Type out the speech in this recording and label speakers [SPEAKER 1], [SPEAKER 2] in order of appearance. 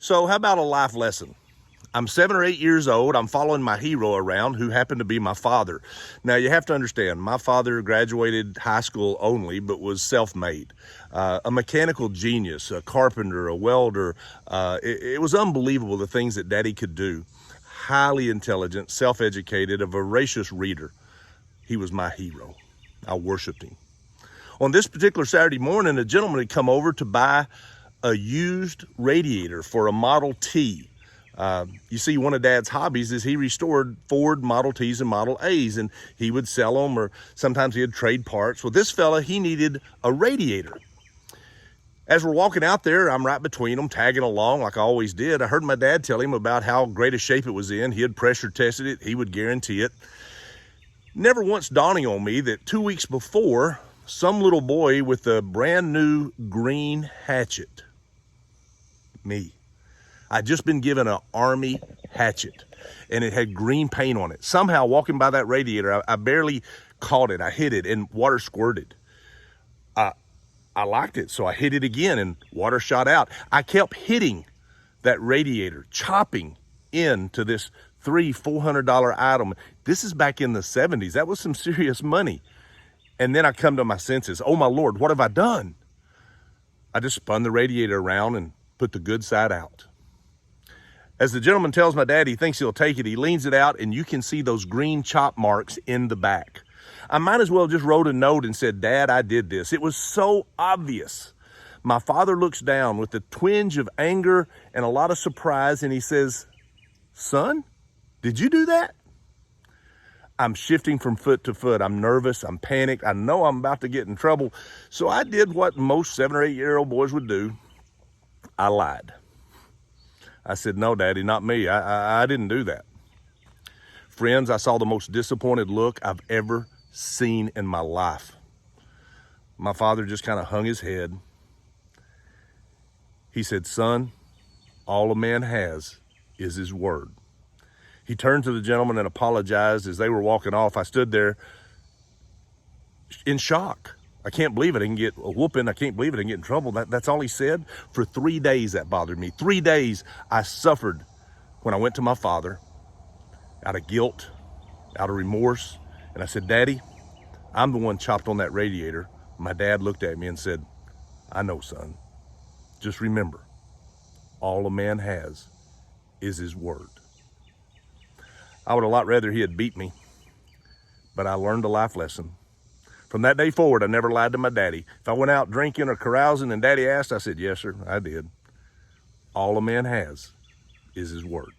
[SPEAKER 1] So how about a life lesson? I'm 7 or 8 years old. I'm following my hero around, who happened to be my father. Now, you have to understand, my father graduated high school only, but was self-made. A mechanical genius, a carpenter, a welder. It was unbelievable the things that Daddy could do. Highly intelligent, self-educated, a voracious reader. He was my hero. I worshiped him. On this particular Saturday morning, a gentleman had come over to buy a used radiator for a Model T. You see, one of Dad's hobbies is he restored Ford Model Ts and Model As, and he would sell them, or sometimes he'd trade parts. Well, this fella, he needed a radiator. As we're walking out there, I'm right between them, tagging along like I always did. I heard my dad tell him about how great a shape it was in. He had pressure tested it. He would guarantee it. Never once dawning on me that 2 weeks before, some little boy with a brand new green hatchet, me. I'd just been given an Army hatchet, and it had green paint on it. Somehow, walking by that radiator, I barely caught it. I hit it, and water squirted. I liked it, so I hit it again, and water shot out. I kept hitting that radiator, chopping into this $300-400 item. This is back in the 70s. That was some serious money. And then I come to my senses. Oh, my Lord, what have I done? I just spun the radiator around and put the good side out. As the gentleman tells my dad he thinks he'll take it, he leans it out, and you can see those green chop marks in the back. I might as well just wrote a note and said, Dad, I did this. It was so obvious. My father looks down with a twinge of anger and a lot of surprise, and he says, Son, did you do that? I'm shifting from foot to foot. I'm nervous. I'm panicked. I know I'm about to get in trouble. So I did what most 7 or 8 year old boys would do. I lied. I said, no, Daddy, not me. I didn't do that. Friends, I saw the most disappointed look I've ever seen in my life. My father just kind of hung his head. He said, Son, all a man has is his word. He turned to the gentleman and apologized. As they were walking off, I stood there in shock. I can't believe it. I can get a whooping. I can't believe it. I can get in trouble. That's all he said. For 3 days, that bothered me. 3 days I suffered when I went to my father out of guilt, out of remorse. And I said, Daddy, I'm the one chopped on that radiator. My dad looked at me and said, I know, son. Just remember, all a man has is his word. I would a lot rather he had beat me, but I learned a life lesson. From that day forward, I never lied to my daddy. If I went out drinking or carousing and Daddy asked, I said, yes, sir, I did. All a man has is his word.